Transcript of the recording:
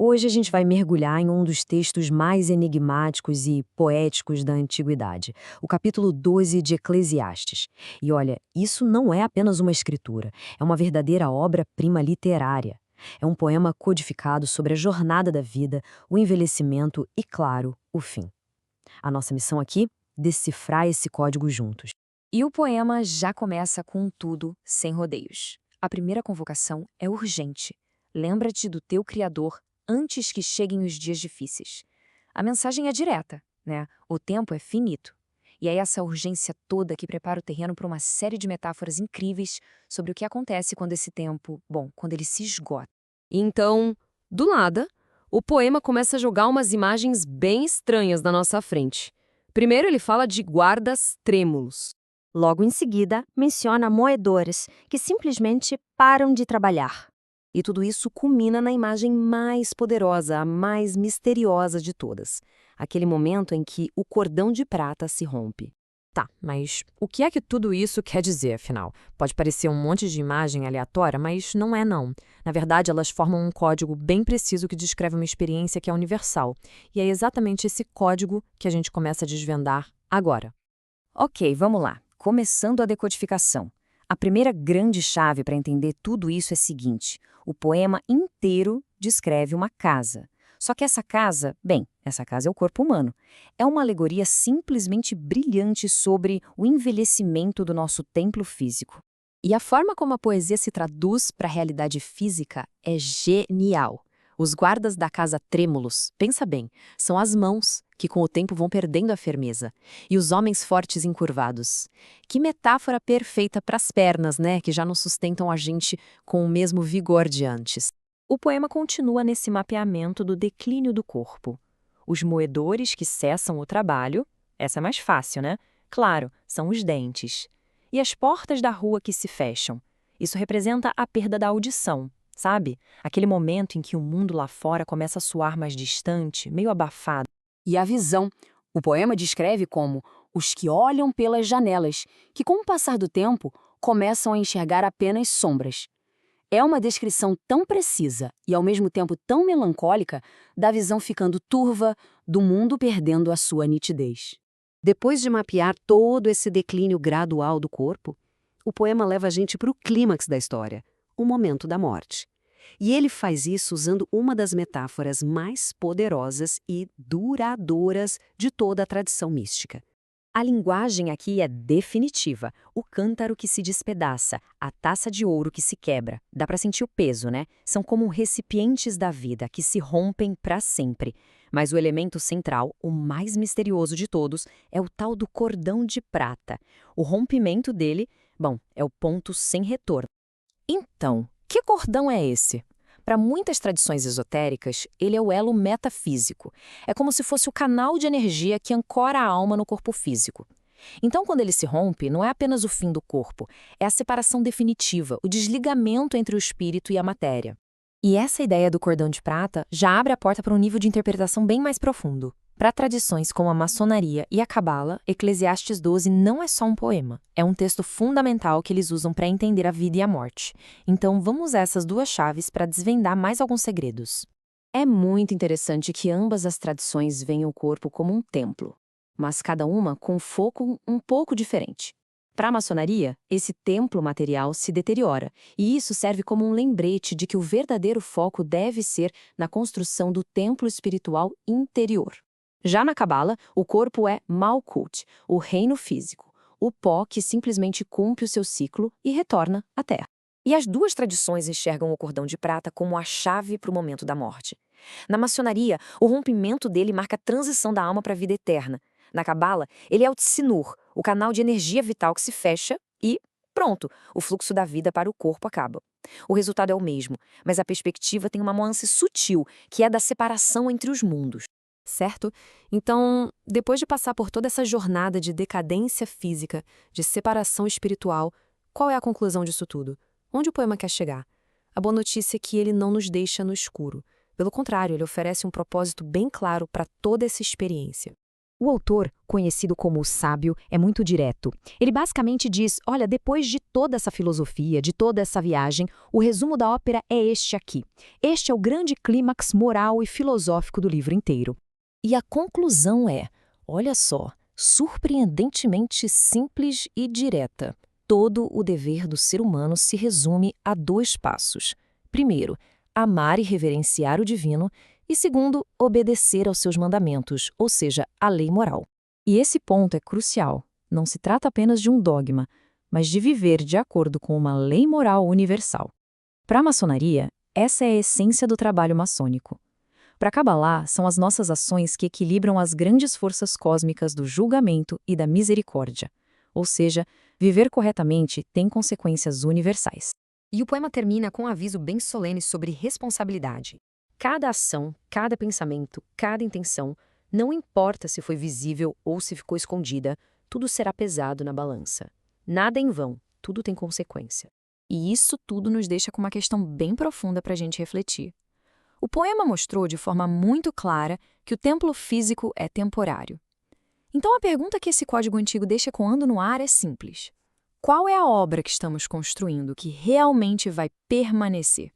Hoje a gente vai mergulhar em um dos textos mais enigmáticos e poéticos da antiguidade, o capítulo 12 de Eclesiastes. E olha, isso não é apenas uma escritura, é uma verdadeira obra-prima literária. É um poema codificado sobre a jornada da vida, o envelhecimento e, claro, o fim. A nossa missão aqui? Decifrar esse código juntos. E o poema já começa com tudo, sem rodeios. A primeira convocação é urgente. Lembra-te do teu Criador antes que cheguem os dias difíceis. A mensagem é direta, né? O tempo é finito. E é essa urgência toda que prepara o terreno para uma série de metáforas incríveis sobre o que acontece quando esse tempo, quando ele se esgota. Então, do nada, o poema começa a jogar umas imagens bem estranhas na nossa frente. Primeiro ele fala de guardas trêmulos. Logo em seguida, menciona moedores, que simplesmente param de trabalhar. E tudo isso culmina na imagem mais poderosa, a mais misteriosa de todas. Aquele momento em que o cordão de prata se rompe. Tá, mas o que é que tudo isso quer dizer, afinal? Pode parecer um monte de imagem aleatória, mas não é não. Na verdade, elas formam um código bem preciso que descreve uma experiência que é universal. E é exatamente esse código que a gente começa a desvendar agora. Ok, vamos lá. Começando a decodificação. A primeira grande chave para entender tudo isso é a seguinte: o poema inteiro descreve uma casa. Só que essa casa é o corpo humano. É uma alegoria simplesmente brilhante sobre o envelhecimento do nosso templo físico. E a forma como a poesia se traduz para a realidade física é genial. Os guardas da casa trêmulos, pensa bem, são as mãos, que com o tempo vão perdendo a firmeza, e os homens fortes encurvados. Que metáfora perfeita para as pernas, né, que já não sustentam a gente com o mesmo vigor de antes. O poema continua nesse mapeamento do declínio do corpo. Os moedores que cessam o trabalho, essa é mais fácil, né? Claro, são os dentes. E as portas da rua que se fecham. Isso representa a perda da audição. Sabe? Aquele momento em que o mundo lá fora começa a soar mais distante, meio abafado. E a visão. O poema descreve como os que olham pelas janelas, que com o passar do tempo começam a enxergar apenas sombras. É uma descrição tão precisa e ao mesmo tempo tão melancólica da visão ficando turva, do mundo perdendo a sua nitidez. Depois de mapear todo esse declínio gradual do corpo, o poema leva a gente para o clímax da história, o momento da morte. E ele faz isso usando uma das metáforas mais poderosas e duradouras de toda a tradição mística. A linguagem aqui é definitiva. O cântaro que se despedaça, a taça de ouro que se quebra. Dá para sentir o peso, né? São como recipientes da vida que se rompem para sempre. Mas o elemento central, o mais misterioso de todos, é o tal do cordão de prata. O rompimento dele, é o ponto sem retorno. Então, que cordão é esse? Para muitas tradições esotéricas, ele é o elo metafísico. É como se fosse o canal de energia que ancora a alma no corpo físico. Então, quando ele se rompe, não é apenas o fim do corpo, é a separação definitiva, o desligamento entre o espírito e a matéria. E essa ideia do cordão de prata já abre a porta para um nível de interpretação bem mais profundo. Para tradições como a maçonaria e a cabala, Eclesiastes 12 não é só um poema. É um texto fundamental que eles usam para entender a vida e a morte. Então, vamos usar essas duas chaves para desvendar mais alguns segredos. É muito interessante que ambas as tradições veem o corpo como um templo, mas cada uma com um foco um pouco diferente. Para a maçonaria, esse templo material se deteriora, e isso serve como um lembrete de que o verdadeiro foco deve ser na construção do templo espiritual interior. Já na cabala, o corpo é Malkuth, o reino físico, o pó que simplesmente cumpre o seu ciclo e retorna à terra. E as duas tradições enxergam o cordão de prata como a chave para o momento da morte. Na maçonaria, o rompimento dele marca a transição da alma para a vida eterna. Na cabala, ele é o tsinur, o canal de energia vital que se fecha e, pronto, o fluxo da vida para o corpo acaba. O resultado é o mesmo, mas a perspectiva tem uma nuance sutil, que é da separação entre os mundos. Certo? Então, depois de passar por toda essa jornada de decadência física, de separação espiritual, qual é a conclusão disso tudo? Onde o poema quer chegar? A boa notícia é que ele não nos deixa no escuro. Pelo contrário, ele oferece um propósito bem claro para toda essa experiência. O autor, conhecido como o sábio, é muito direto. Ele basicamente diz, olha, depois de toda essa filosofia, de toda essa viagem, o resumo da ópera é este aqui. Este é o grande clímax moral e filosófico do livro inteiro. E a conclusão é, olha só, surpreendentemente simples e direta. Todo o dever do ser humano se resume a 2 passos. Primeiro, amar e reverenciar o divino, e segundo, obedecer aos seus mandamentos, ou seja, a lei moral. E esse ponto é crucial. Não se trata apenas de um dogma, mas de viver de acordo com uma lei moral universal. Para a maçonaria, essa é a essência do trabalho maçônico. Para Kabbalah, são as nossas ações que equilibram as grandes forças cósmicas do julgamento e da misericórdia. Ou seja, viver corretamente tem consequências universais. E o poema termina com um aviso bem solene sobre responsabilidade. Cada ação, cada pensamento, cada intenção, não importa se foi visível ou se ficou escondida, tudo será pesado na balança. Nada é em vão, tudo tem consequência. E isso tudo nos deixa com uma questão bem profunda para a gente refletir. O poema mostrou de forma muito clara que o templo físico é temporário. Então a pergunta que esse código antigo deixa ecoando no ar é simples. Qual é a obra que estamos construindo que realmente vai permanecer?